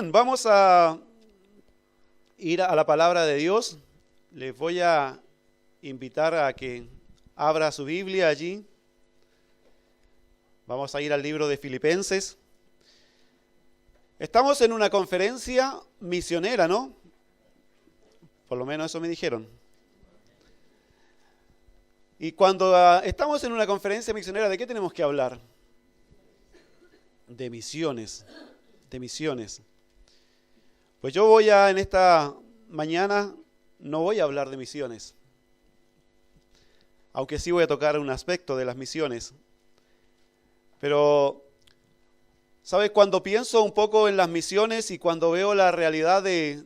Bien, vamos a ir a la palabra de Dios. Les voy a invitar a que abra su Biblia allí. Vamos a ir al libro de Filipenses. Estamos en una conferencia misionera, ¿no? Por lo menos eso me dijeron. Y cuando estamos en una conferencia misionera, ¿de qué tenemos que hablar? De misiones, de misiones. Pues yo en esta mañana, no voy a hablar de misiones, aunque sí voy a tocar un aspecto de las misiones. Pero, ¿sabes? Cuando pienso un poco en las misiones y cuando veo la realidad de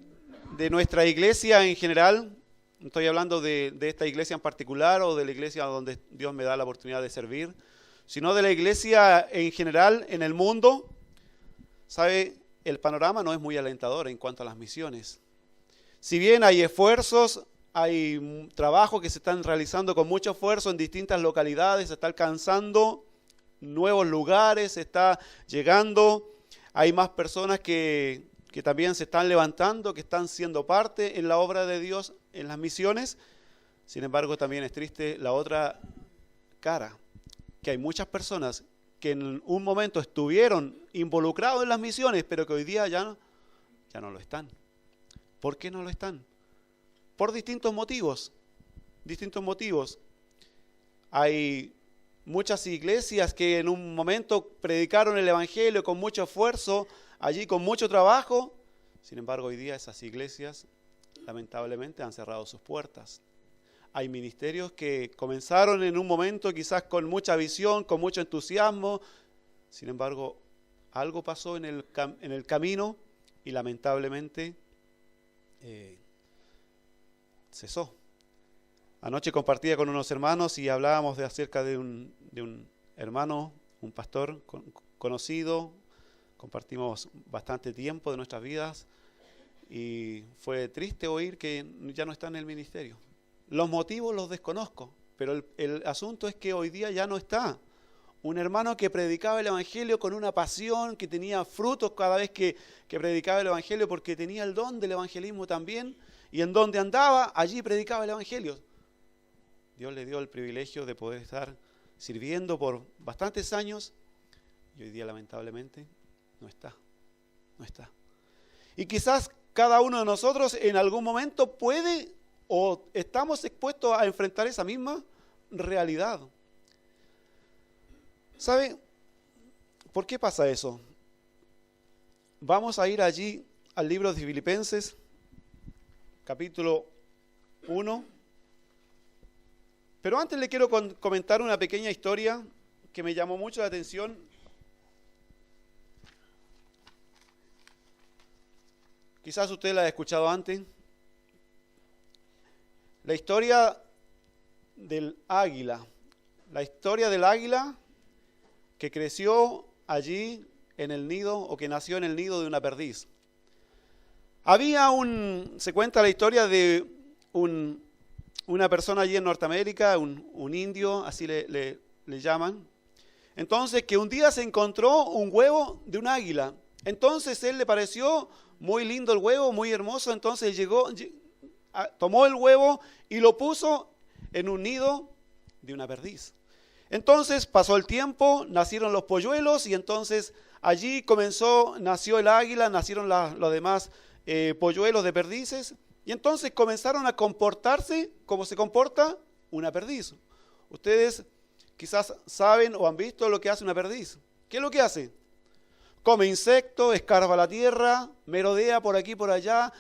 nuestra iglesia en general, no estoy hablando de esta iglesia en particular o de la iglesia donde Dios me da la oportunidad de servir, sino de la iglesia en general en el mundo, ¿sabe? El panorama no es muy alentador en cuanto a las misiones. Si bien hay esfuerzos, hay trabajos que se están realizando con mucho esfuerzo en distintas localidades, se está alcanzando nuevos lugares, se está llegando, hay más personas que también se están levantando, que están siendo parte en la obra de Dios en las misiones. Sin embargo, también es triste la otra cara, que hay muchas personas que en un momento estuvieron involucrados en las misiones, pero que hoy día ya no lo están. ¿Por qué no lo están? Por distintos motivos. Hay muchas iglesias que en un momento predicaron el evangelio con mucho esfuerzo, allí con mucho trabajo. Sin embargo, hoy día esas iglesias lamentablemente han cerrado sus puertas. Hay ministerios que comenzaron en un momento quizás con mucha visión, con mucho entusiasmo. Sin embargo, algo pasó en el camino y lamentablemente cesó. Anoche compartía con unos hermanos y hablábamos acerca de un hermano, un pastor conocido. Compartimos bastante tiempo de nuestras vidas y fue triste oír que ya no está en el ministerio. Los motivos los desconozco, pero el asunto es que hoy día ya no está. Un hermano que predicaba el evangelio con una pasión, que tenía frutos cada vez que predicaba el evangelio, porque tenía el don del evangelismo también, y en donde andaba, allí predicaba el evangelio. Dios le dio el privilegio de poder estar sirviendo por bastantes años, y hoy día lamentablemente no está. Y quizás cada uno de nosotros en algún momento puede o estamos expuestos a enfrentar esa misma realidad. ¿Sabe por qué pasa eso? Vamos a ir allí al libro de Filipenses, capítulo 1. Pero antes le quiero comentar una pequeña historia que me llamó mucho la atención. Quizás usted la ha escuchado antes. La historia del águila. La historia del águila que creció allí en el nido o que nació en el nido de una perdiz. Se cuenta la historia de una persona allí en Norteamérica, un indio, así le llaman. Entonces, que un día se encontró un huevo de un águila. Entonces, él le pareció muy lindo el huevo, muy hermoso. Entonces, tomó el huevo y lo puso en un nido de una perdiz. Entonces pasó el tiempo, nacieron los polluelos y entonces allí nació el águila, nacieron los demás polluelos de perdices y entonces comenzaron a comportarse como se comporta una perdiz. Ustedes quizás saben o han visto lo que hace una perdiz. ¿Qué es lo que hace? Come insectos, escarba la tierra, merodea por aquí y por allá.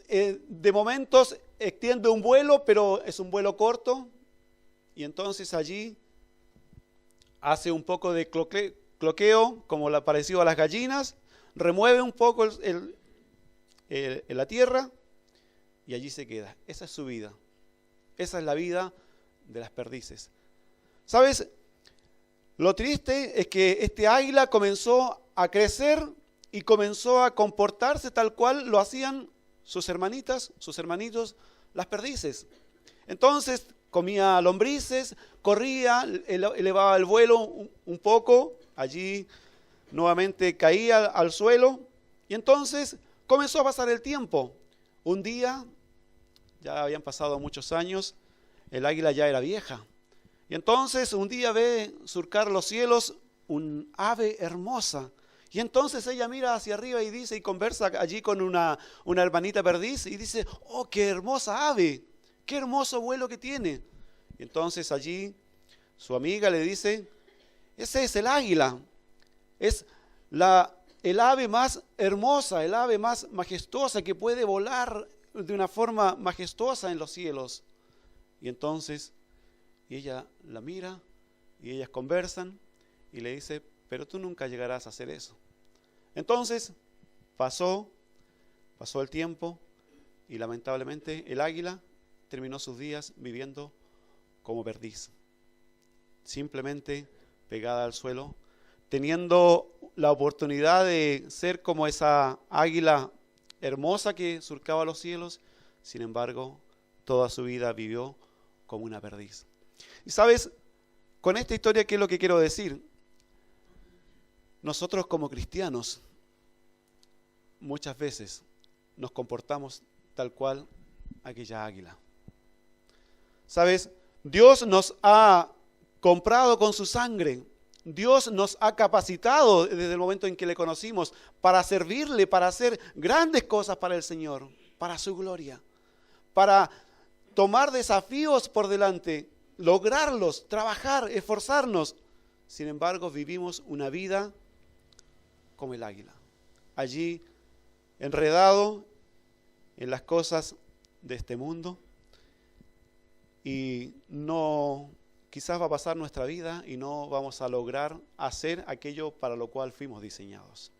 De momentos extiende un vuelo, pero es un vuelo corto, y entonces allí hace un poco de cloqueo, como parecido a las gallinas, remueve un poco la tierra, y allí se queda. Esa es su vida. Esa es la vida de las perdices. ¿Sabes? Lo triste es que este águila comenzó a crecer y comenzó a comportarse tal cual lo hacían sus hermanitos, las perdices. Entonces comía lombrices, corría, elevaba el vuelo un poco, allí nuevamente caía al suelo Y entonces comenzó a pasar el tiempo. Un día, ya habían pasado muchos años, el águila ya era vieja. Y entonces un día ve surcar los cielos un ave hermosa. Y entonces ella mira hacia arriba y dice, y conversa allí con una hermanita perdiz, y dice, oh, qué hermosa ave, qué hermoso vuelo que tiene. Y entonces allí su amiga le dice, ese es el águila, es el ave más hermosa, el ave más majestuosa que puede volar de una forma majestuosa en los cielos. Y entonces ella la mira y ellas conversan y le dice, pero tú nunca llegarás a hacer eso. Entonces pasó el tiempo y lamentablemente el águila terminó sus días viviendo como perdiz, simplemente pegada al suelo, teniendo la oportunidad de ser como esa águila hermosa que surcaba los cielos. Sin embargo, toda su vida vivió como una perdiz. Y sabes, con esta historia, ¿qué es lo que quiero decir? Nosotros como cristianos muchas veces nos comportamos tal cual aquella águila. ¿Sabes? Dios nos ha comprado con su sangre. Dios nos ha capacitado desde el momento en que le conocimos para servirle, para hacer grandes cosas para el Señor, para su gloria, para tomar desafíos por delante, lograrlos, trabajar, esforzarnos. Sin embargo, vivimos una vida como el águila, allí enredado en las cosas de este mundo, y quizás va a pasar nuestra vida y no vamos a lograr hacer aquello para lo cual fuimos diseñados.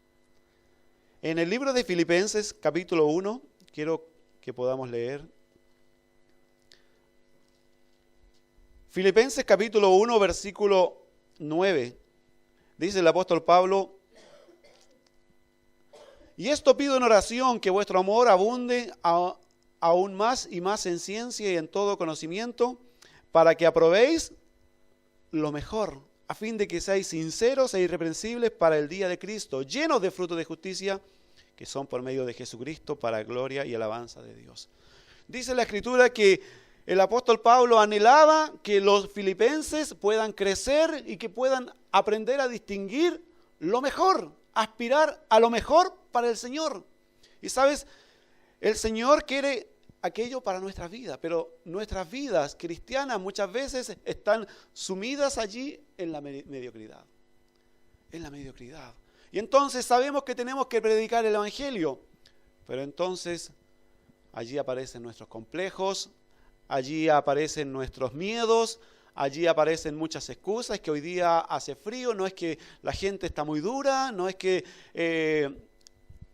En el libro de Filipenses, capítulo 1, quiero que podamos leer. Filipenses capítulo 1, versículo 9. Dice el apóstol Pablo, y esto pido en oración, que vuestro amor abunde aún más y más en ciencia y en todo conocimiento, para que aprobéis lo mejor, a fin de que seáis sinceros e irreprensibles para el día de Cristo, llenos de frutos de justicia, que son por medio de Jesucristo, para gloria y alabanza de Dios. Dice la Escritura que el apóstol Pablo anhelaba que los filipenses puedan crecer y que puedan aprender a distinguir lo mejor, aspirar a lo mejor para el Señor. Y sabes, el Señor quiere aquello para nuestras vidas, pero nuestras vidas cristianas muchas veces están sumidas allí en la mediocridad. En la mediocridad. Y entonces sabemos que tenemos que predicar el Evangelio, pero entonces allí aparecen nuestros complejos, allí aparecen nuestros miedos, allí aparecen muchas excusas, que hoy día hace frío, no es que la gente está muy dura, no es que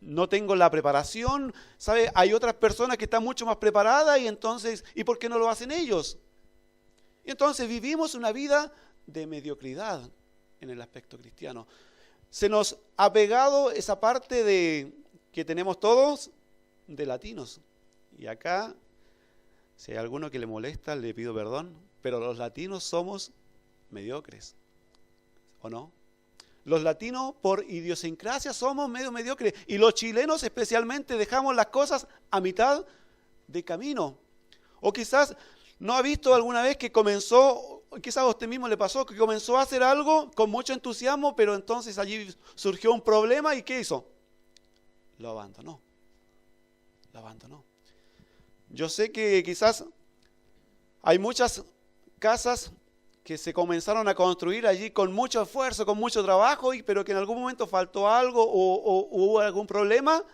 no tengo la preparación, ¿sabe? Hay otras personas que están mucho más preparadas y entonces, ¿y por qué no lo hacen ellos? Y entonces vivimos una vida de mediocridad en el aspecto cristiano. Se nos ha pegado esa parte de que tenemos todos de latinos. Y acá, si hay alguno que le molesta, le pido perdón, pero los latinos somos mediocres, ¿o no? Los latinos por idiosincrasia somos medio mediocres, y los chilenos especialmente dejamos las cosas a mitad de camino. O quizás no ha visto alguna vez que comenzó, quizás a usted mismo le pasó, que comenzó a hacer algo con mucho entusiasmo, pero entonces allí surgió un problema y ¿qué hizo? Lo abandonó. Yo sé que quizás hay muchas casas que se comenzaron a construir allí con mucho esfuerzo, con mucho trabajo, pero que en algún momento faltó algo o hubo algún problema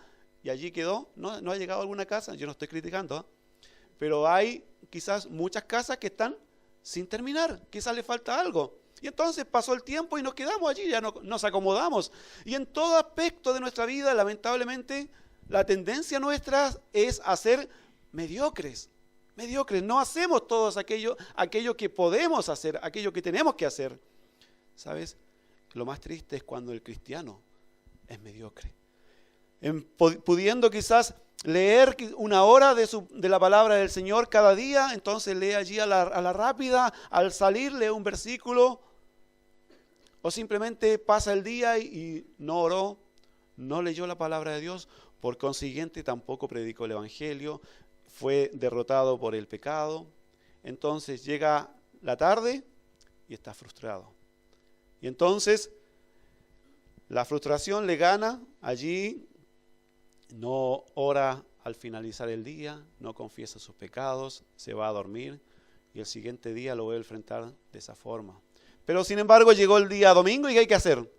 y allí quedó. No ha llegado a alguna casa, yo no estoy criticando, pero hay quizás muchas casas que están sin terminar, quizás le falta algo. Y entonces pasó el tiempo y nos quedamos allí, ya nos acomodamos. Y en todo aspecto de nuestra vida, lamentablemente, la tendencia nuestra es a ser mediocres, no hacemos todos aquello que podemos hacer, aquello que tenemos que hacer. ¿Sabes? Lo más triste es cuando el cristiano es mediocre. Pudiendo quizás leer una hora de la palabra del Señor cada día, entonces lee allí a la rápida, al salir lee un versículo, o simplemente pasa el día y no oró, no leyó la palabra de Dios, por consiguiente tampoco predicó el evangelio, fue derrotado por el pecado. Entonces llega la tarde y está frustrado. Y entonces la frustración le gana allí, no ora al finalizar el día, no confiesa sus pecados, se va a dormir y el siguiente día lo voy a enfrentar de esa forma. Pero sin embargo llegó el día domingo y ¿qué hay que hacer?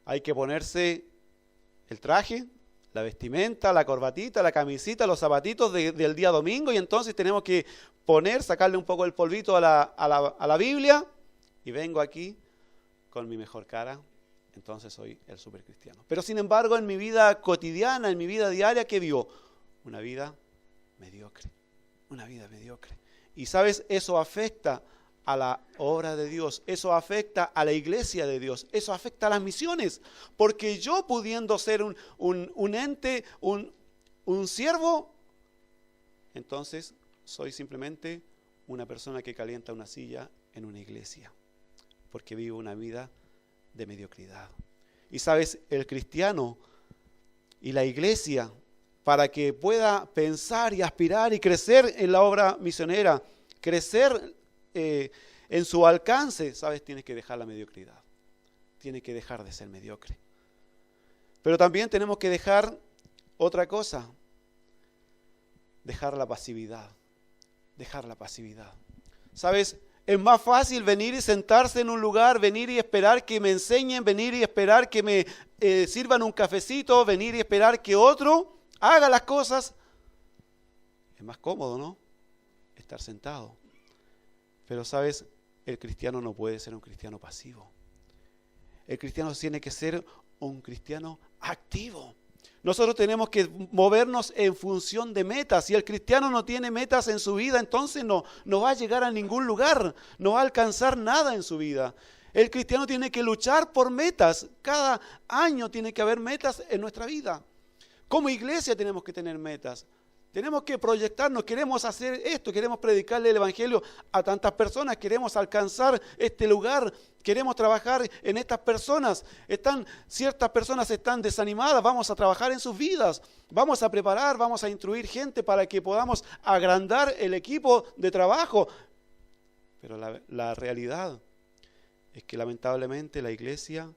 Hay que ponerse el traje, la vestimenta, la corbatita, la camisita, los zapatitos del día domingo y entonces tenemos que sacarle un poco el polvito a la Biblia y vengo aquí con mi mejor cara. Entonces soy el supercristiano. Pero sin embargo, en mi vida cotidiana, en mi vida diaria, ¿qué vivo? Una vida mediocre. Una vida mediocre. Y sabes, eso afecta a la obra de Dios. Eso afecta a la iglesia de Dios. Eso afecta a las misiones. Porque yo pudiendo ser un ente, un siervo, entonces soy simplemente una persona que calienta una silla en una iglesia. Porque vivo una vida de mediocridad. Y sabes, el cristiano y la iglesia, para que pueda pensar y aspirar y crecer en la obra misionera, crecer en su alcance, sabes, tiene que dejar la mediocridad. Tiene que dejar de ser mediocre. Pero también tenemos que dejar otra cosa, dejar la pasividad. Dejar la pasividad. Sabes, es más fácil venir y sentarse en un lugar, venir y esperar que me enseñen, venir y esperar que me sirvan un cafecito, venir y esperar que otro haga las cosas. Es más cómodo, ¿no? Estar sentado. Pero, ¿sabes? El cristiano no puede ser un cristiano pasivo. El cristiano tiene que ser un cristiano activo. Nosotros tenemos que movernos en función de metas. Si el cristiano no tiene metas en su vida, entonces no va a llegar a ningún lugar, no va a alcanzar nada en su vida. El cristiano tiene que luchar por metas. Cada año tiene que haber metas en nuestra vida. Como iglesia tenemos que tener metas. Tenemos que proyectarnos, queremos hacer esto, queremos predicarle el evangelio a tantas personas, queremos alcanzar este lugar, queremos trabajar en estas personas. Ciertas personas están desanimadas, vamos a trabajar en sus vidas, vamos a preparar, vamos a instruir gente para que podamos agrandar el equipo de trabajo. Pero la realidad es que lamentablemente la iglesia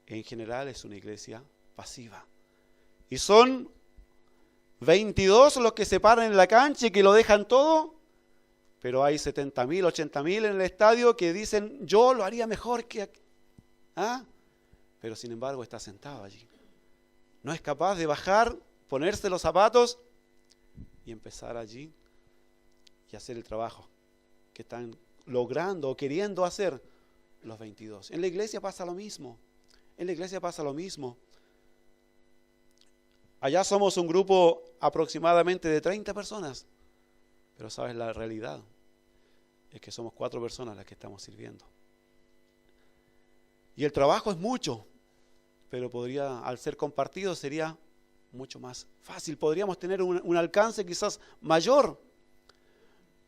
en general es una iglesia pasiva. Y son 22 los que se paran en la cancha y que lo dejan todo, pero hay 70.000, 80.000 en el estadio que dicen, yo lo haría mejor que aquí. Pero sin embargo está sentado allí. No es capaz de bajar, ponerse los zapatos y empezar allí y hacer el trabajo que están logrando o queriendo hacer los 22. En la iglesia pasa lo mismo. En la iglesia pasa lo mismo. Allá somos un grupo aproximadamente de 30 personas, pero sabes, la realidad es que somos 4 personas las que estamos sirviendo. Y el trabajo es mucho, pero al ser compartido sería mucho más fácil. Podríamos tener un alcance quizás mayor.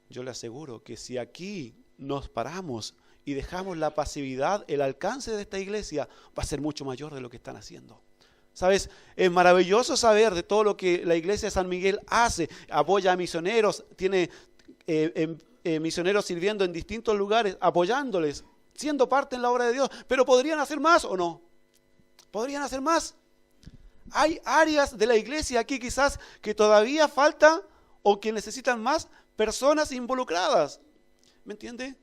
Yo le aseguro que si aquí nos paramos y dejamos la pasividad, el alcance de esta iglesia va a ser mucho mayor de lo que están haciendo. ¿Sabes? Es maravilloso saber de todo lo que la iglesia de San Miguel hace. Apoya a misioneros, tiene misioneros sirviendo en distintos lugares, apoyándoles, siendo parte en la obra de Dios. Pero ¿podrían hacer más o no? ¿Podrían hacer más? Hay áreas de la iglesia aquí quizás que todavía falta o que necesitan más personas involucradas. ¿Me entiende?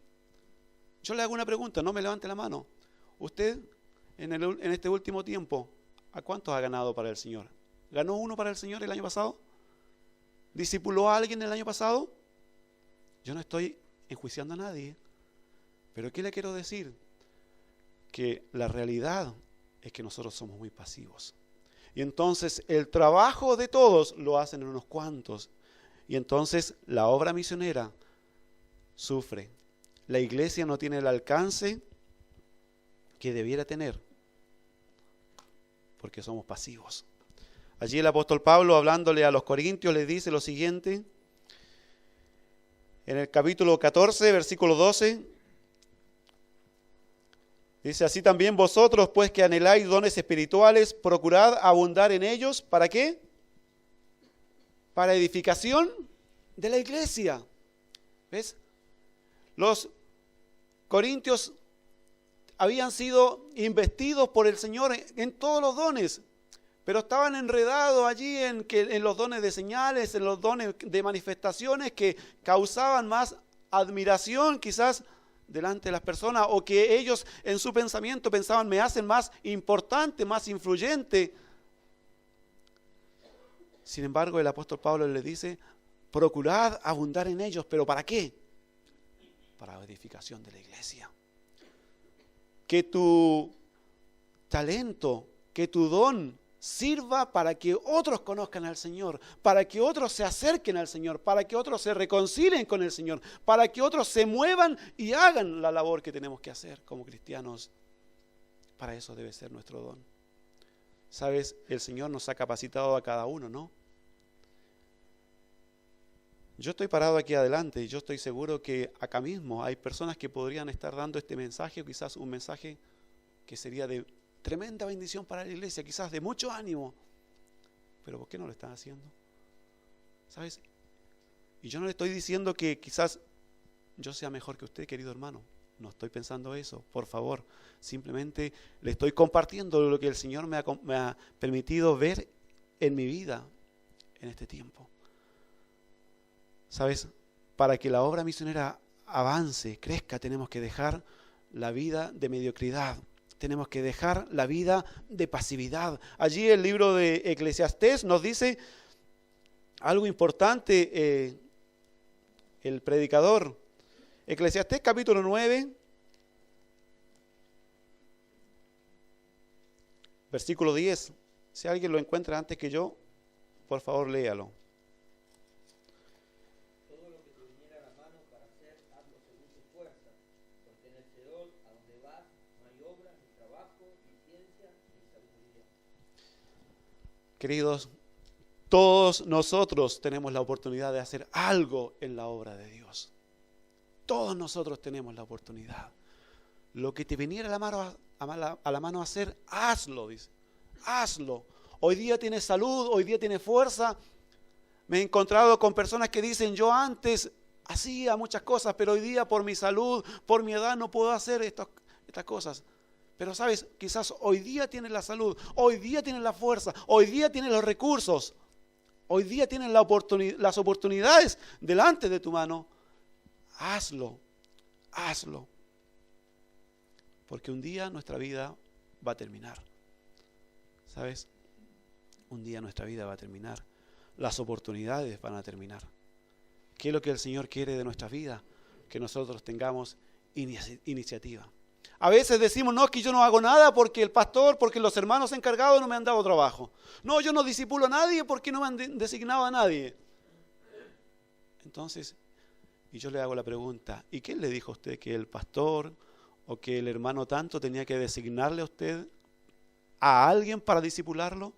Yo le hago una pregunta, no me levante la mano. Usted, en este último tiempo, ¿a cuántos ha ganado para el Señor? ¿Ganó uno para el Señor el año pasado? ¿Discipuló a alguien el año pasado? Yo no estoy enjuiciando a nadie. Pero ¿qué le quiero decir? Que la realidad es que nosotros somos muy pasivos. Y entonces el trabajo de todos lo hacen en unos cuantos. Y entonces la obra misionera sufre. La iglesia no tiene el alcance que debiera tener, porque somos pasivos. Allí el apóstol Pablo, hablándole a los corintios, les dice lo siguiente, en el capítulo 14, versículo 12, Dice, así también vosotros, pues que anheláis dones espirituales, procurad abundar en ellos. ¿Para qué? Para edificación de la iglesia. ¿Ves? Los corintios habían sido investidos por el Señor en todos los dones, pero estaban enredados allí en los dones de señales, en los dones de manifestaciones que causaban más admiración quizás delante de las personas, o que ellos en su pensamiento pensaban me hacen más importante, más influyente. Sin embargo, el apóstol Pablo le dice, procurad abundar en ellos, ¿pero para qué? Para la edificación de la iglesia. Que tu talento, que tu don sirva para que otros conozcan al Señor, para que otros se acerquen al Señor, para que otros se reconcilien con el Señor, para que otros se muevan y hagan la labor que tenemos que hacer como cristianos. Para eso debe ser nuestro don. ¿Sabes? El Señor nos ha capacitado a cada uno, ¿no? Yo estoy parado aquí adelante y yo estoy seguro que acá mismo hay personas que podrían estar dando este mensaje, o quizás un mensaje que sería de tremenda bendición para la iglesia, quizás de mucho ánimo. Pero ¿por qué no lo están haciendo? ¿Sabes? Y yo no le estoy diciendo que quizás yo sea mejor que usted, querido hermano. No estoy pensando eso, por favor. Simplemente le estoy compartiendo lo que el Señor me ha permitido ver en mi vida en este tiempo. ¿Sabes? Para que la obra misionera avance, crezca, tenemos que dejar la vida de mediocridad. Tenemos que dejar la vida de pasividad. Allí el libro de Eclesiastés nos dice algo importante, el predicador. Eclesiastés capítulo 9, versículo 10. Si alguien lo encuentra antes que yo, por favor léalo. Todo lo que te viniera a la mano para hacer, hazlo según tu fuerza, porque en el Seol, a donde vas, no hay obra, ni trabajo, ni ciencia, ni sabiduría. Queridos, todos nosotros tenemos la oportunidad de hacer algo en la obra de Dios. Todos nosotros tenemos la oportunidad. Lo que te viniera a la mano a hacer, hazlo, dice. Hazlo. Hoy día tienes salud, hoy día tienes fuerza. Me he encontrado con personas que dicen, yo antes hacía muchas cosas, pero hoy día por mi salud, por mi edad no puedo hacer estas cosas. Pero sabes, quizás hoy día tienes la salud, hoy día tienes la fuerza, hoy día tienes los recursos, hoy día tienes las oportunidades delante de tu mano. Hazlo, hazlo. Porque un día nuestra vida va a terminar. ¿Sabes? Un día nuestra vida va a terminar. Las oportunidades van a terminar. ¿Qué es lo que el Señor quiere de nuestra vida? Que nosotros tengamos iniciativa. A veces decimos, no, es que yo no hago nada porque el pastor, porque los hermanos encargados no me han dado trabajo. No, yo no discipulo a nadie porque no me han designado a nadie. Entonces, y yo le hago la pregunta, ¿y quién le dijo a usted que el pastor o que el hermano tanto tenía que designarle a usted a alguien para discipularlo?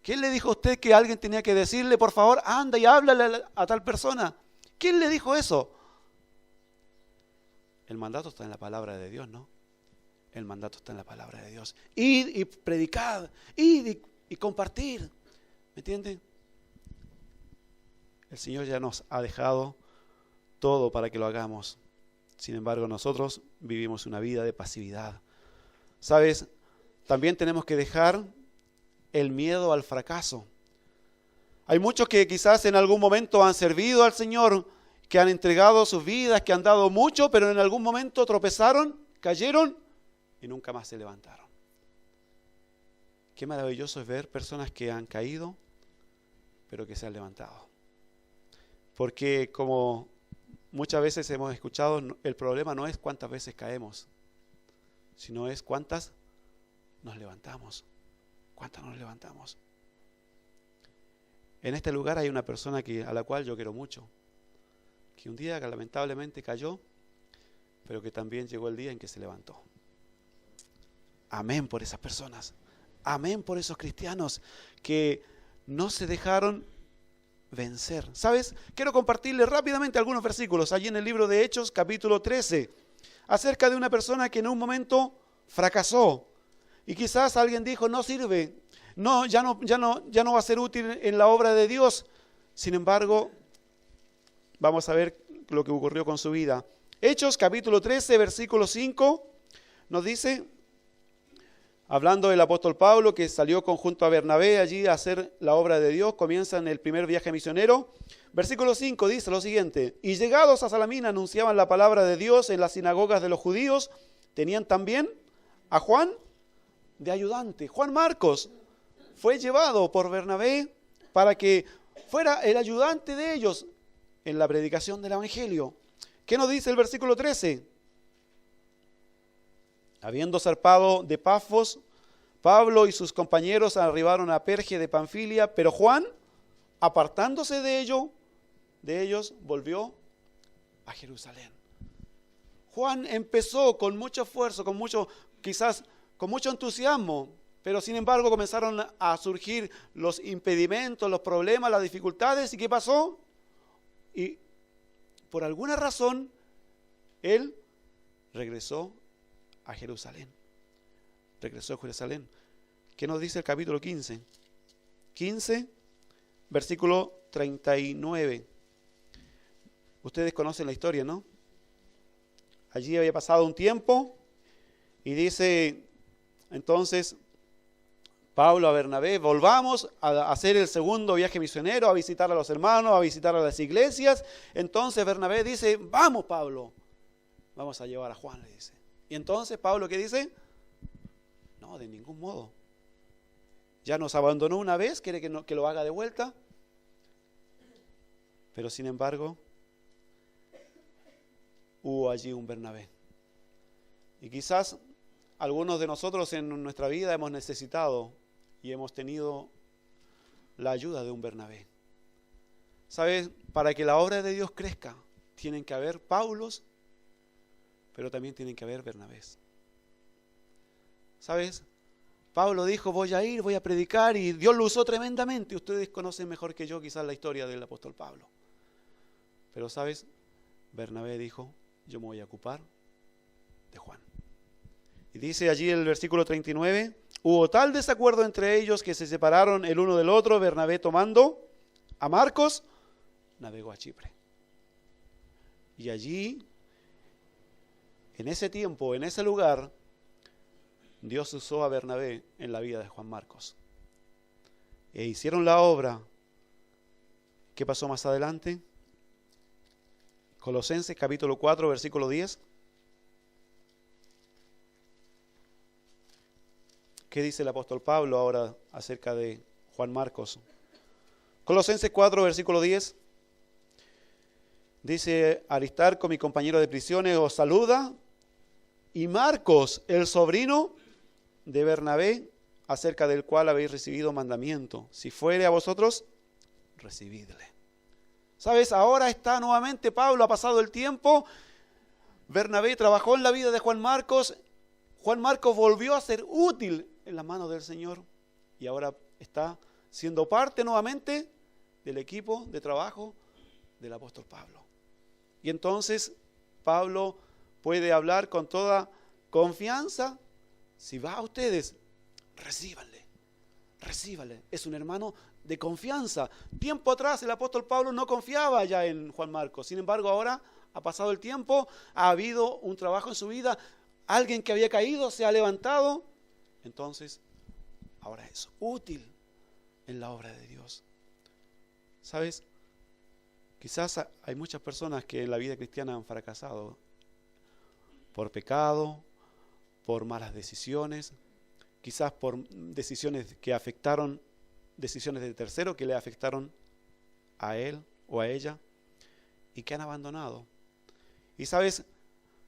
¿Quién le dijo a usted que alguien tenía que decirle, por favor, anda y háblale a tal persona? ¿Quién le dijo eso? El mandato está en la palabra de Dios, ¿no? El mandato está en la palabra de Dios. Id y predicad, id y compartir. ¿Me entienden? El Señor ya nos ha dejado todo para que lo hagamos. Sin embargo, nosotros vivimos una vida de pasividad. ¿Sabes? También tenemos que dejar el miedo al fracaso. Hay muchos que quizás en algún momento han servido al Señor, que han entregado sus vidas, que han dado mucho, pero en algún momento tropezaron, cayeron y nunca más se levantaron. Qué maravilloso es ver personas que han caído, pero que se han levantado. Porque como muchas veces hemos escuchado, el problema no es cuántas veces caemos, sino es cuántas nos levantamos. ¿Cuántas nos levantamos? En este lugar hay una persona a la cual yo quiero mucho, que un día lamentablemente cayó, pero que también llegó el día en que se levantó. Amén por esas personas. Amén por esos cristianos que no se dejaron vencer. ¿Sabes? Quiero compartirles rápidamente algunos versículos allí en el libro de Hechos, capítulo 13. acerca de una persona que en un momento fracasó. Y quizás alguien dijo, no sirve, no, ya no va a ser útil en la obra de Dios. Sin embargo, vamos a ver lo que ocurrió con su vida. Hechos capítulo 13, versículo 5, nos dice, hablando del apóstol Pablo, que salió junto a Bernabé allí a hacer la obra de Dios, comienzan el primer viaje misionero. Versículo 5 dice lo siguiente: y llegados a Salamina anunciaban la palabra de Dios en las sinagogas de los judíos. Tenían también a Juan de ayudante. Juan Marcos fue llevado por Bernabé para que fuera el ayudante de ellos en la predicación del evangelio. ¿Qué nos dice el versículo 13? Habiendo zarpado de Pafos, Pablo y sus compañeros arribaron a Perge de Panfilia, pero Juan, apartándose de ellos, volvió a Jerusalén. Juan empezó con mucho esfuerzo, quizás con mucho entusiasmo, pero sin embargo comenzaron a surgir los impedimentos, los problemas, las dificultades. ¿Y qué pasó? Y por alguna razón, él regresó a Jerusalén. Regresó a Jerusalén. ¿Qué nos dice el capítulo 15? 15, versículo 39. Ustedes conocen la historia, ¿no? Allí había pasado un tiempo y dice entonces Pablo a Bernabé: volvamos a hacer el segundo viaje misionero, a visitar a los hermanos, a visitar a las iglesias. Entonces Bernabé dice: vamos, Pablo, vamos a llevar a Juan, le dice. Y entonces Pablo, ¿qué dice? No, de ningún modo. Ya nos abandonó una vez, quiere que lo haga de vuelta. Pero sin embargo, hubo allí un Bernabé. Y quizás algunos de nosotros en nuestra vida hemos necesitado y hemos tenido la ayuda de un Bernabé. ¿Sabes? Para que la obra de Dios crezca, tienen que haber Paulos, pero también tienen que haber Bernabés. ¿Sabes? Pablo dijo: voy a ir, voy a predicar, y Dios lo usó tremendamente. Ustedes conocen mejor que yo quizás la historia del apóstol Pablo. Pero ¿sabes? Bernabé dijo: yo me voy a ocupar de Juan. Y dice allí el versículo 39, hubo tal desacuerdo entre ellos que se separaron el uno del otro. Bernabé, tomando a Marcos, navegó a Chipre. Y allí, en ese tiempo, en ese lugar, Dios usó a Bernabé en la vida de Juan Marcos. E hicieron la obra. ¿Qué pasó más adelante? Colosenses capítulo 4, versículo 10. ¿Qué dice el apóstol Pablo ahora acerca de Juan Marcos? Colosenses 4, versículo 10. Dice: Aristarco, mi compañero de prisiones, os saluda, y Marcos, el sobrino de Bernabé, acerca del cual habéis recibido mandamiento. Si fuere a vosotros, recibidle. ¿Sabes? Ahora está nuevamente Pablo, ha pasado el tiempo. Bernabé trabajó en la vida de Juan Marcos. Juan Marcos volvió a ser útil en las manos del Señor. Y ahora está siendo parte nuevamente del equipo de trabajo del apóstol Pablo. Y entonces Pablo puede hablar con toda confianza. Si va a ustedes, recíbanle. Es un hermano de confianza. Tiempo atrás el apóstol Pablo no confiaba ya en Juan Marcos. Sin embargo, ahora ha pasado el tiempo, ha habido un trabajo en su vida. Alguien que había caído se ha levantado. Entonces, ahora es útil en la obra de Dios. ¿Sabes? Quizás hay muchas personas que en la vida cristiana han fracasado por pecado, por malas decisiones, quizás por decisiones que afectaron, decisiones de tercero que le afectaron a él o a ella, y que han abandonado. Y sabes,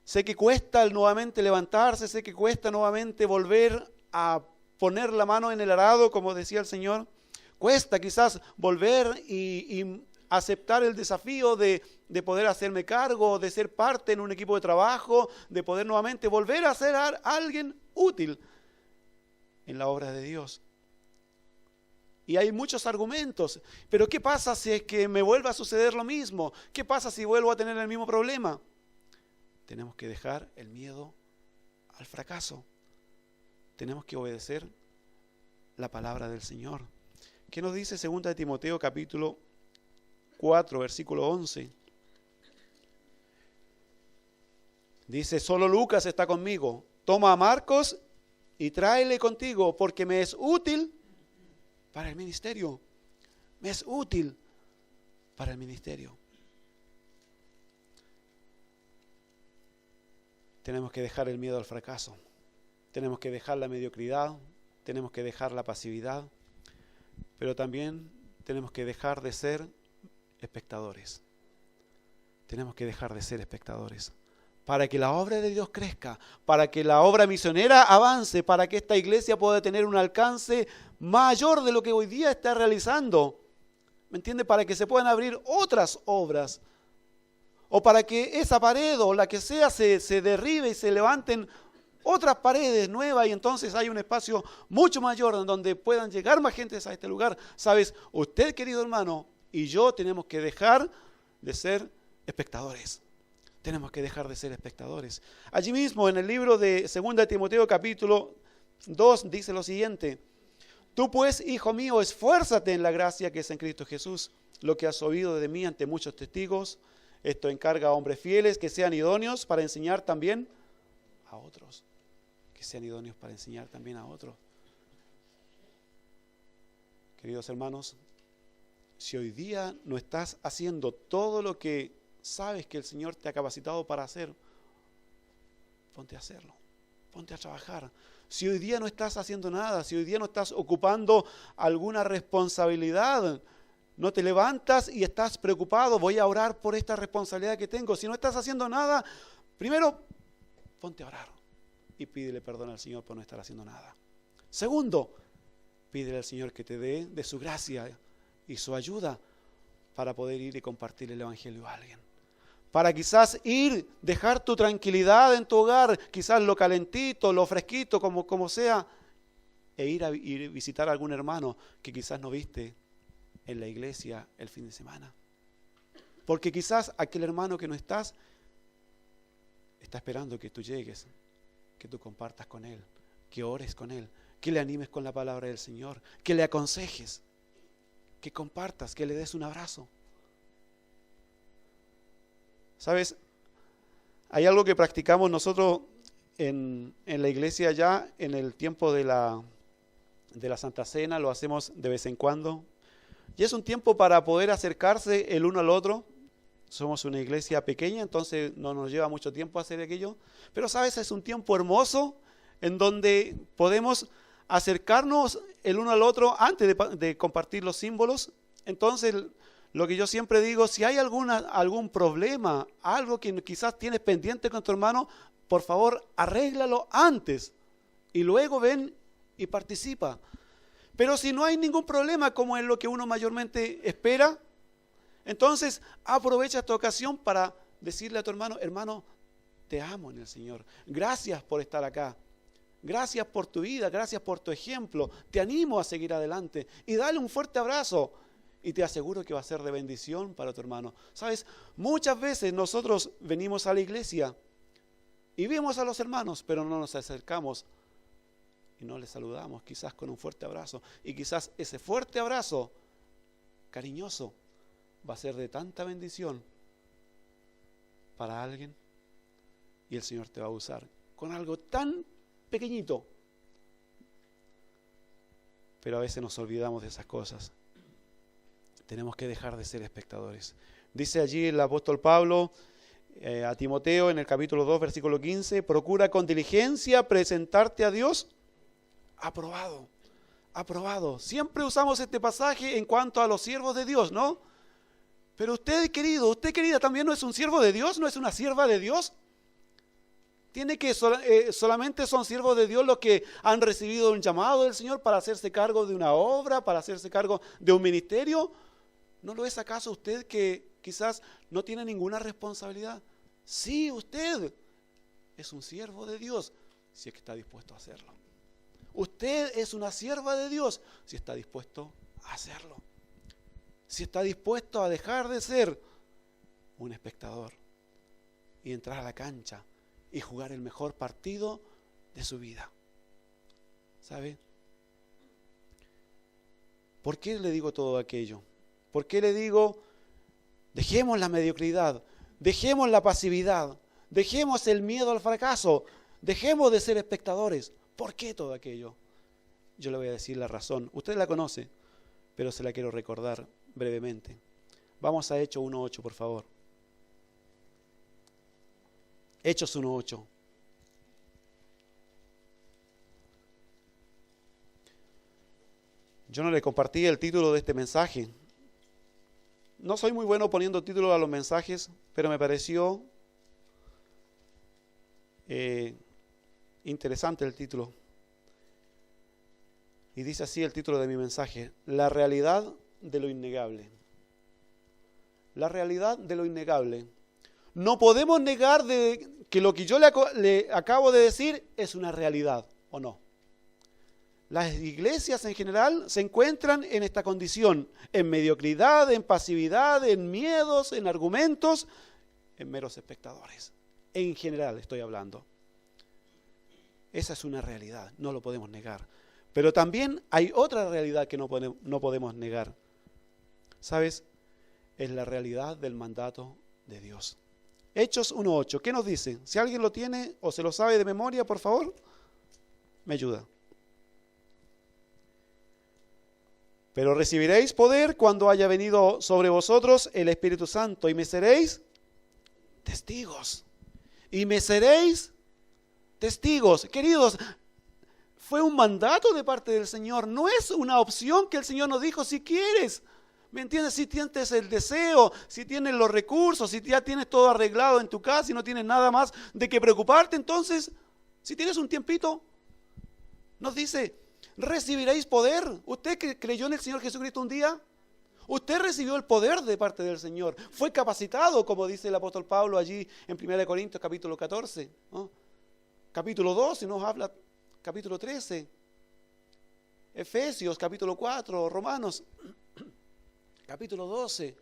sé que cuesta nuevamente levantarse, sé que cuesta nuevamente volver a poner la mano en el arado, como decía el Señor. Cuesta quizás volver y aceptar el desafío de poder hacerme cargo, de ser parte en un equipo de trabajo, de poder nuevamente volver a ser alguien útil en la obra de Dios. Y hay muchos argumentos, pero ¿qué pasa si es que me vuelve a suceder lo mismo? ¿Qué pasa si vuelvo a tener el mismo problema? Tenemos que dejar el miedo al fracaso. Tenemos que obedecer la palabra del Señor. ¿Qué nos dice 2 de Timoteo capítulo 4, versículo 11? Dice, solo Lucas está conmigo. Toma a Marcos y tráele contigo, porque me es útil para el ministerio. Me es útil para el ministerio. Tenemos que dejar el miedo al fracaso. Tenemos que dejar la mediocridad. Tenemos que dejar la pasividad. Pero también tenemos que dejar de ser espectadores. Tenemos que dejar de ser espectadores. Para que la obra de Dios crezca, para que la obra misionera avance, para que esta iglesia pueda tener un alcance mayor de lo que hoy día está realizando. ¿Me entiende? Para que se puedan abrir otras obras. O para que esa pared o la que sea se derribe y se levanten otras paredes nuevas y entonces hay un espacio mucho mayor en donde puedan llegar más gente a este lugar. Sabes, usted, querido hermano, y yo tenemos que dejar de ser espectadores. Tenemos que dejar de ser espectadores. Allí mismo en el libro de 2 de Timoteo capítulo 2 dice lo siguiente. Tú pues, hijo mío, esfuérzate en la gracia que es en Cristo Jesús. Lo que has oído de mí ante muchos testigos, esto encarga a hombres fieles que sean idóneos para enseñar también a otros. Que sean idóneos para enseñar también a otros. Queridos hermanos, si hoy día no estás haciendo todo lo que sabes que el Señor te ha capacitado para hacer, ponte a hacerlo, ponte a trabajar. Si hoy día no estás haciendo nada, si hoy día no estás ocupando alguna responsabilidad, no te levantas y estás preocupado, voy a orar por esta responsabilidad que tengo. Si no estás haciendo nada, primero, ponte a orar y pídele perdón al Señor por no estar haciendo nada. Segundo, pídele al Señor que te dé de su gracia y su ayuda para poder ir y compartir el Evangelio a alguien. Para quizás ir, dejar tu tranquilidad en tu hogar, quizás lo calentito, lo fresquito, como sea, e ir a visitar a algún hermano que quizás no viste en la iglesia el fin de semana. Porque quizás aquel hermano que no está esperando que tú llegues, que tú compartas con él, que ores con él, que le animes con la palabra del Señor, que le aconsejes, que compartas, que le des un abrazo. ¿Sabes? Hay algo que practicamos nosotros en la iglesia ya en el tiempo de la Santa Cena, lo hacemos de vez en cuando. Y es un tiempo para poder acercarse el uno al otro. Somos una iglesia pequeña, entonces no nos lleva mucho tiempo hacer aquello. Pero, ¿sabes? Es un tiempo hermoso en donde podemos acercarnos el uno al otro antes de compartir los símbolos. Entonces, lo que yo siempre digo, si hay algún problema, algo que quizás tienes pendiente con tu hermano, por favor, arréglalo antes y luego ven y participa. Pero si no hay ningún problema, como es lo que uno mayormente espera, entonces aprovecha esta ocasión para decirle a tu hermano, hermano, te amo en el Señor. Gracias por estar acá. Gracias por tu vida, gracias por tu ejemplo. Te animo a seguir adelante y dale un fuerte abrazo. Y te aseguro que va a ser de bendición para tu hermano. ¿Sabes? Muchas veces nosotros venimos a la iglesia y vemos a los hermanos, pero no nos acercamos y no les saludamos, quizás con un fuerte abrazo. Y quizás ese fuerte abrazo, cariñoso, va a ser de tanta bendición para alguien. Y el Señor te va a usar con algo tan pequeñito. Pero a veces nos olvidamos de esas cosas. Tenemos que dejar de ser espectadores. Dice allí el apóstol Pablo a Timoteo en el capítulo 2, versículo 15, procura con diligencia presentarte a Dios aprobado, aprobado. Siempre usamos este pasaje en cuanto a los siervos de Dios, ¿no? Pero usted, querido, usted, querida, también no es un siervo de Dios, no es una sierva de Dios. Tiene que solamente son siervos de Dios los que han recibido un llamado del Señor para hacerse cargo de una obra, para hacerse cargo de un ministerio. ¿No lo es acaso usted que quizás no tiene ninguna responsabilidad? Sí, usted es un siervo de Dios si es que está dispuesto a hacerlo. Usted es una sierva de Dios si está dispuesto a hacerlo. Si está dispuesto a dejar de ser un espectador. y entrar a la cancha y jugar el mejor partido de su vida. ¿Sabe? ¿Por qué le digo todo aquello? ¿Por qué le digo, dejemos la mediocridad, dejemos la pasividad, dejemos el miedo al fracaso, dejemos de ser espectadores? ¿Por qué todo aquello? Yo le voy a decir la razón. Usted la conoce, pero se la quiero recordar brevemente. Vamos a Hechos 1:8, por favor. Hechos 1:8. Yo no le compartí el título de este mensaje. No soy muy bueno poniendo títulos a los mensajes, pero me pareció interesante el título. Y dice así el título de mi mensaje: La realidad de lo innegable. La realidad de lo innegable. No podemos negar que lo que yo le acabo de decir es una realidad, ¿o no? Las iglesias en general se encuentran en esta condición, en mediocridad, en pasividad, en miedos, en argumentos, en meros espectadores. En general estoy hablando. Esa es una realidad, no lo podemos negar. Pero también hay otra realidad que no podemos negar. ¿Sabes? Es la realidad del mandato de Dios. Hechos 1:8, ¿qué nos dice? Si alguien lo tiene o se lo sabe de memoria, por favor, me ayuda. Pero recibiréis poder cuando haya venido sobre vosotros el Espíritu Santo y me seréis testigos. Y me seréis testigos. Queridos, fue un mandato de parte del Señor. No es una opción que el Señor nos dijo si quieres. ¿Me entiendes? Si tienes el deseo, si tienes los recursos, si ya tienes todo arreglado en tu casa y no tienes nada más de qué preocuparte, entonces, si tienes un tiempito, nos dice, recibiréis poder. ¿Usted creyó en el Señor Jesucristo un día? Usted recibió el poder de parte del Señor. Fue capacitado, como dice el apóstol Pablo allí en 1 Corintios capítulo 14. ¿No? Capítulo 12 nos habla, capítulo 13. Efesios capítulo 4, Romanos capítulo 12.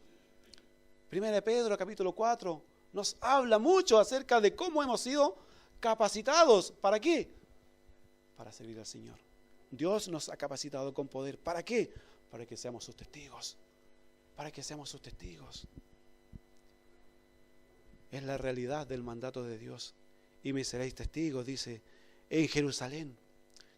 1 Pedro capítulo 4. Nos habla mucho acerca de cómo hemos sido capacitados. ¿Para qué? Para servir al Señor. Dios nos ha capacitado con poder. ¿Para qué? Para que seamos sus testigos. Para que seamos sus testigos. Es la realidad del mandato de Dios. Y me seréis testigos, dice, en Jerusalén.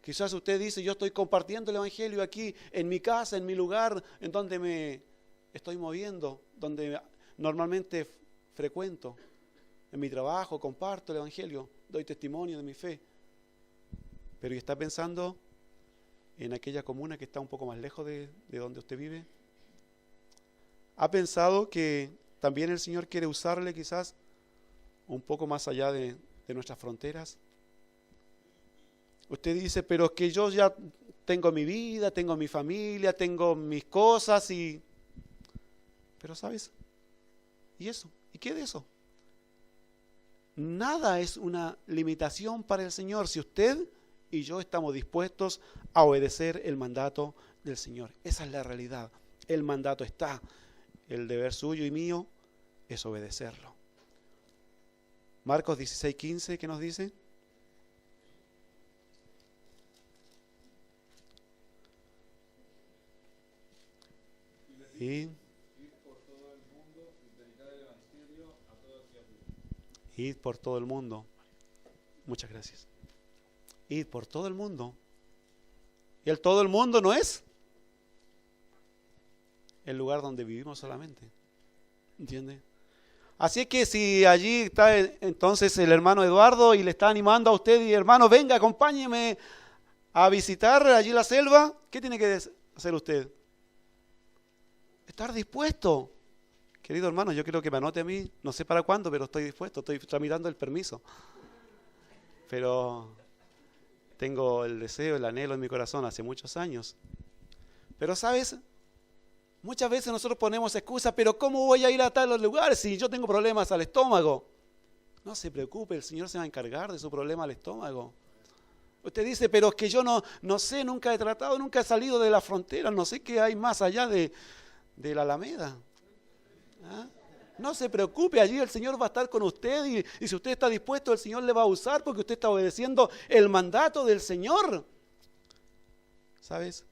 Quizás usted dice, yo estoy compartiendo el evangelio aquí, en mi casa, en mi lugar, en donde me estoy moviendo, donde normalmente frecuento. En mi trabajo comparto el evangelio, doy testimonio de mi fe. Pero está pensando en aquella comuna que está un poco más lejos de donde usted vive. ¿Ha pensado que también el Señor quiere usarle quizás un poco más allá de nuestras fronteras? Usted dice, pero es que yo ya tengo mi vida, tengo mi familia, tengo mis cosas y... Pero ¿sabes? ¿Y eso? ¿Y qué de eso? Nada es una limitación para el Señor si usted y yo estamos dispuestos a obedecer el mandato del Señor. Esa es la realidad. El mandato está. El deber suyo y mío es obedecerlo. Marcos 16:15, ¿qué nos dice? Y id por todo el mundo. Muchas gracias. Id por todo el mundo. Y el todo el mundo no es el lugar donde vivimos solamente. ¿Entiende? Así que si allí está entonces el hermano Eduardo y le está animando a usted y hermano, venga, acompáñeme a visitar allí la selva, ¿qué tiene que hacer usted? Estar dispuesto. Querido hermano, yo quiero que me anote a mí, no sé para cuándo, pero estoy dispuesto, estoy tramitando el permiso. Pero tengo el deseo, el anhelo en mi corazón hace muchos años. Pero ¿sabes? Muchas veces nosotros ponemos excusas, pero ¿cómo voy a ir a tales lugares si yo tengo problemas al estómago? No se preocupe, el Señor se va a encargar de su problema al estómago. Usted dice, pero es que yo no sé, nunca he tratado, nunca he salido de la frontera, no sé qué hay más allá de la Alameda. ¿Ah? No se preocupe, allí el Señor va a estar con usted y si usted está dispuesto, el Señor le va a usar porque usted está obedeciendo el mandato del Señor. ¿Sabes?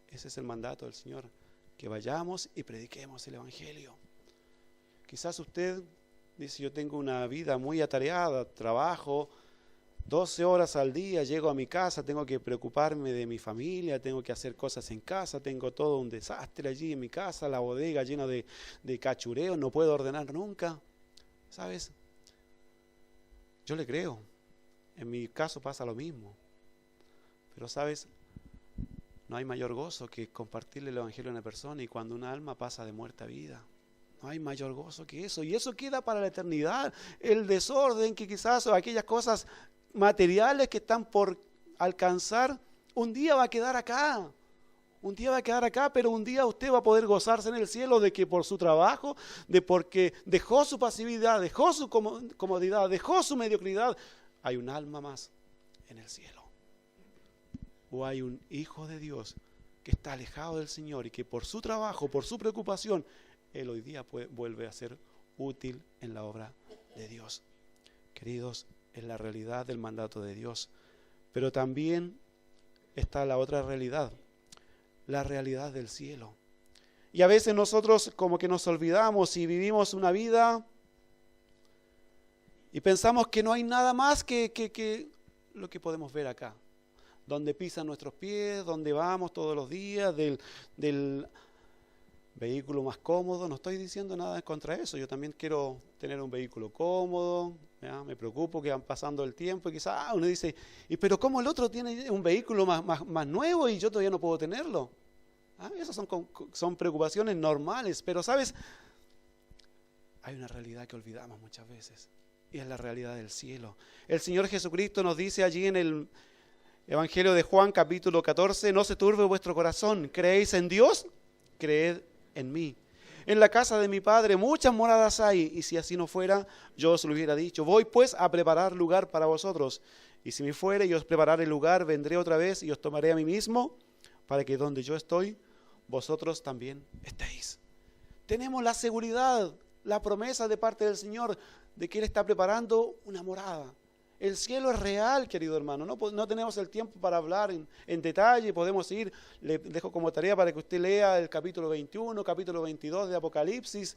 Ese es el mandato del Señor, que vayamos y prediquemos el Evangelio. Quizás usted dice, yo tengo una vida muy atareada, trabajo 12 horas al día, llego a mi casa, tengo que preocuparme de mi familia, tengo que hacer cosas en casa, tengo todo un desastre allí en mi casa, la bodega llena de cachureo, no puedo ordenar nunca. ¿Sabes? Yo le creo, en mi caso pasa lo mismo. Pero ¿sabes? No hay mayor gozo que compartirle el Evangelio a una persona y cuando una alma pasa de muerte a vida. No hay mayor gozo que eso. Y eso queda para la eternidad. El desorden que quizás o aquellas cosas materiales que están por alcanzar, un día va a quedar acá. Un día va a quedar acá, pero un día usted va a poder gozarse en el cielo de que por su trabajo, de porque dejó su pasividad, dejó su comodidad, dejó su mediocridad, hay un alma más en el cielo. O hay un hijo de Dios que está alejado del Señor y que por su trabajo, por su preocupación, él hoy día vuelve a ser útil en la obra de Dios. Queridos, es la realidad del mandato de Dios. Pero también está la otra realidad, la realidad del cielo. Y a veces nosotros como que nos olvidamos y vivimos una vida y pensamos que no hay nada más que lo que podemos ver acá. Donde pisan nuestros pies, donde vamos todos los días, del vehículo más cómodo. No estoy diciendo nada contra eso, yo también quiero tener un vehículo cómodo, ¿ya? Me preocupo que van pasando el tiempo y quizás uno dice, pero ¿cómo el otro tiene un vehículo más nuevo y yo todavía no puedo tenerlo? Esas son preocupaciones normales, pero ¿sabes? Hay una realidad que olvidamos muchas veces y es la realidad del cielo. El Señor Jesucristo nos dice allí en el Evangelio de Juan, capítulo 14, no se turbe vuestro corazón, ¿creéis en Dios? Creed en mí. En la casa de mi Padre muchas moradas hay, y si así no fuera, yo os lo hubiera dicho. Voy pues a preparar lugar para vosotros, y si me fuere y os prepararé lugar, vendré otra vez y os tomaré a mí mismo, para que donde yo estoy, vosotros también estéis. Tenemos la seguridad, la promesa de parte del Señor, de que Él está preparando una morada. El cielo es real, querido hermano. No tenemos el tiempo para hablar en detalle. Podemos ir, le dejo como tarea para que usted lea el capítulo 21, capítulo 22 de Apocalipsis.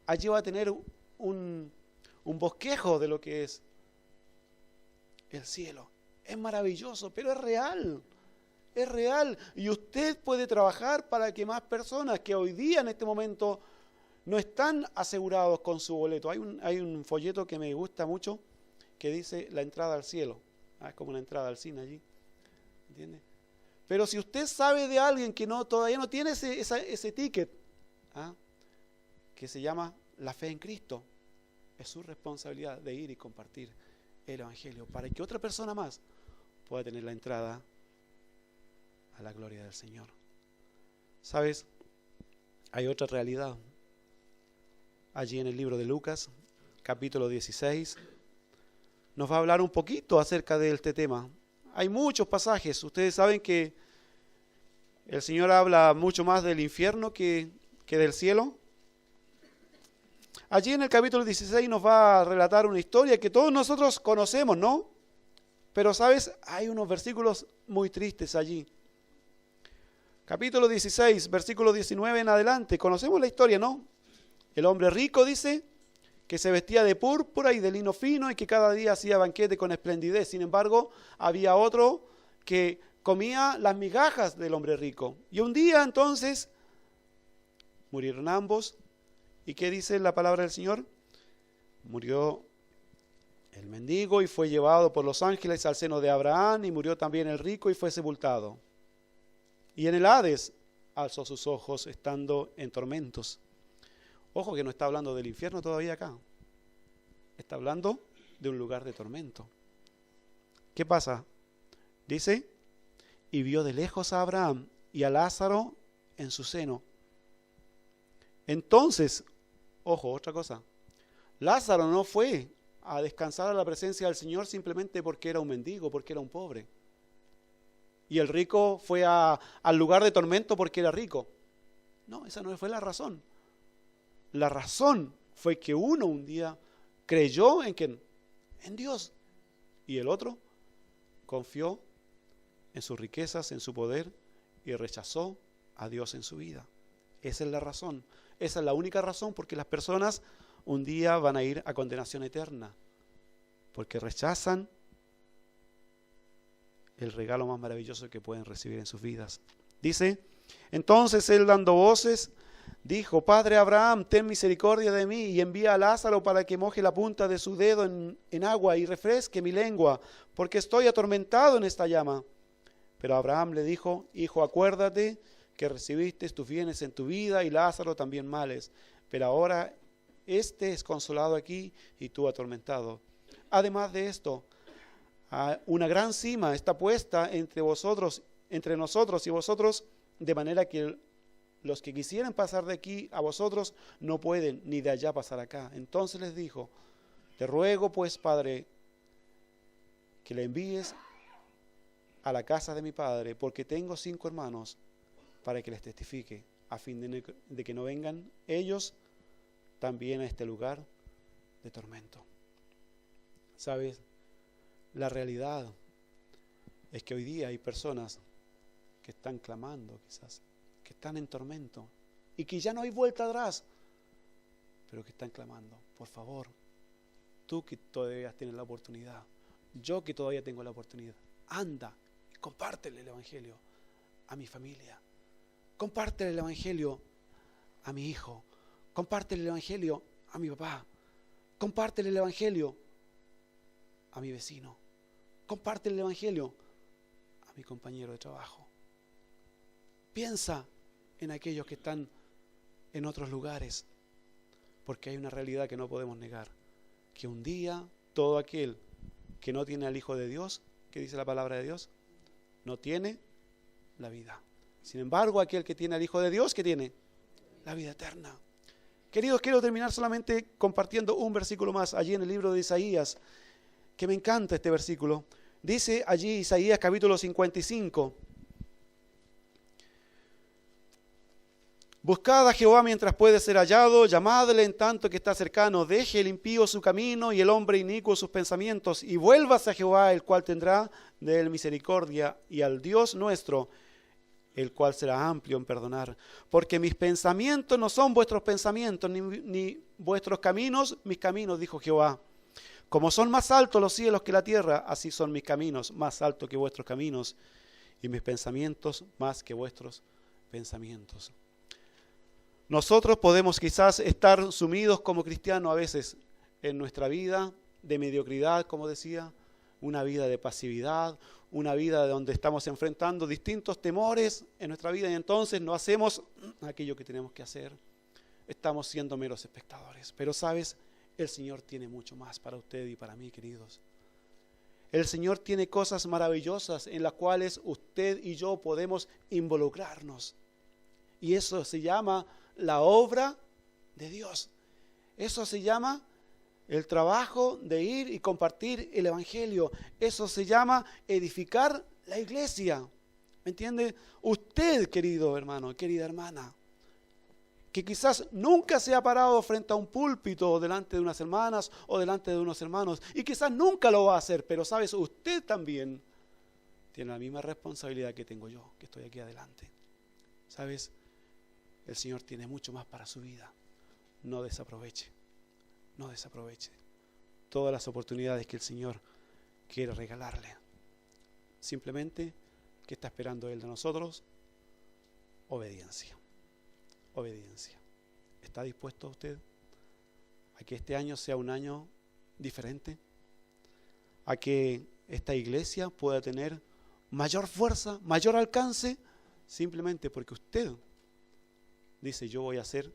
Allí va a tener un bosquejo de lo que es el cielo. Es maravilloso, pero es real. Es real. Y usted puede trabajar para que más personas que hoy día en este momento no están asegurados con su boleto. Hay un folleto que me gusta mucho, que dice la entrada al cielo. Es como una entrada al cine allí. ¿Entiende? Pero si usted sabe de alguien que todavía no tiene ese ticket, que se llama la fe en Cristo, es su responsabilidad de ir y compartir el Evangelio para que otra persona más pueda tener la entrada a la gloria del Señor. ¿Sabes? Hay otra realidad. Allí en el libro de Lucas, capítulo 16, nos va a hablar un poquito acerca de este tema. Hay muchos pasajes. Ustedes saben que el Señor habla mucho más del infierno que del cielo. Allí en el capítulo 16 nos va a relatar una historia que todos nosotros conocemos, ¿no? Pero, ¿sabes? Hay unos versículos muy tristes allí. Capítulo 16, versículo 19 en adelante. Conocemos la historia, ¿no? El hombre rico dice que se vestía de púrpura y de lino fino y que cada día hacía banquete con esplendidez. Sin embargo, había otro que comía las migajas del hombre rico. Y un día entonces murieron ambos. ¿Y qué dice la palabra del Señor? Murió el mendigo y fue llevado por los ángeles al seno de Abraham, y murió también el rico y fue sepultado. Y en el Hades alzó sus ojos estando en tormentos. Ojo que no está hablando del infierno todavía acá. Está hablando de un lugar de tormento. ¿Qué pasa? Dice, y vio de lejos a Abraham y a Lázaro en su seno. Entonces, ojo, otra cosa. Lázaro no fue a descansar a la presencia del Señor simplemente porque era un mendigo, porque era un pobre. Y el rico fue al lugar de tormento porque era rico. No, esa no fue la razón. La razón fue que uno un día creyó en quién, en Dios, y el otro confió en sus riquezas, en su poder, y rechazó a Dios en su vida. Esa es la razón, esa es la única razón porque las personas un día van a ir a condenación eterna, porque rechazan el regalo más maravilloso que pueden recibir en sus vidas. Dice, entonces él dando voces, dijo, Padre Abraham, ten misericordia de mí y envía a Lázaro para que moje la punta de su dedo en agua y refresque mi lengua, porque estoy atormentado en esta llama. Pero Abraham le dijo, hijo, acuérdate que recibiste tus bienes en tu vida y Lázaro también males, pero ahora este es consolado aquí y tú atormentado. Además de esto, una gran cima está puesta entre nosotros y vosotros, de manera que los que quisieran pasar de aquí a vosotros no pueden, ni de allá pasar acá. Entonces les dijo, te ruego pues, Padre, que le envíes a la casa de mi padre, porque tengo 5 hermanos, para que les testifique, a fin de que no vengan ellos también a este lugar de tormento. ¿Sabes? La realidad es que hoy día hay personas que están clamando quizás, que están en tormento y que ya no hay vuelta atrás, pero que están clamando, por favor, tú que todavía tienes la oportunidad, yo que todavía tengo la oportunidad, anda y compártele el evangelio a mi familia, compártele el evangelio a mi hijo, compártele el evangelio a mi papá, compártele el evangelio a mi vecino, compártele el evangelio a mi compañero de trabajo. Piensa en aquellos que están en otros lugares, porque hay una realidad que no podemos negar, que un día todo aquel que no tiene al Hijo de Dios, que dice la palabra de Dios, no tiene la vida. Sin embargo, aquel que tiene al Hijo de Dios, que tiene la vida eterna. Queridos, quiero terminar solamente compartiendo un versículo más allí en el libro de Isaías, que me encanta este versículo. Dice allí Isaías capítulo 55, buscad a Jehová mientras puede ser hallado, llamadle en tanto que está cercano, deje el impío su camino y el hombre inicuo sus pensamientos, y vuélvase a Jehová, el cual tendrá de él misericordia, y al Dios nuestro, el cual será amplio en perdonar. Porque mis pensamientos no son vuestros pensamientos, ni vuestros caminos mis caminos, dijo Jehová. Como son más altos los cielos que la tierra, así son mis caminos más altos que vuestros caminos, y mis pensamientos más que vuestros pensamientos. Nosotros podemos quizás estar sumidos como cristianos a veces en nuestra vida de mediocridad, como decía, una vida de pasividad, una vida donde estamos enfrentando distintos temores en nuestra vida y entonces no hacemos aquello que tenemos que hacer. Estamos siendo meros espectadores. Pero sabes, el Señor tiene mucho más para usted y para mí, queridos. El Señor tiene cosas maravillosas en las cuales usted y yo podemos involucrarnos. Y eso se llama la obra de Dios. Eso se llama el trabajo de ir y compartir el evangelio. Eso se llama edificar la iglesia. ¿Me entiende? Usted, querido hermano, querida hermana, que quizás nunca se ha parado frente a un púlpito delante de unas hermanas o delante de unos hermanos, y quizás nunca lo va a hacer, pero sabes, usted también tiene la misma responsabilidad que tengo yo, que estoy aquí adelante. ¿Sabes? El Señor tiene mucho más para su vida. No desaproveche todas las oportunidades que el Señor quiere regalarle. Simplemente, ¿qué está esperando Él de nosotros? Obediencia. ¿Está dispuesto usted a que este año sea un año diferente? A que esta iglesia pueda tener mayor fuerza, mayor alcance, simplemente porque usted dice, yo voy a hacer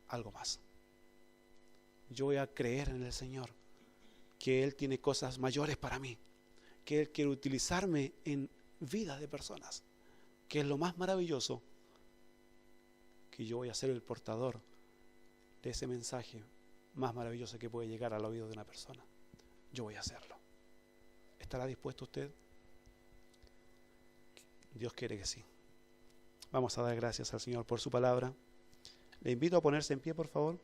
algo más. Yo voy a creer en el Señor, que Él tiene cosas mayores para mí, que Él quiere utilizarme en vidas de personas, que es lo más maravilloso, que yo voy a ser el portador de ese mensaje más maravilloso que puede llegar al oído de una persona. Yo voy a hacerlo. ¿Estará dispuesto usted? Dios quiere que sí. Vamos a dar gracias al Señor por su palabra. Le invito a ponerse en pie, por favor.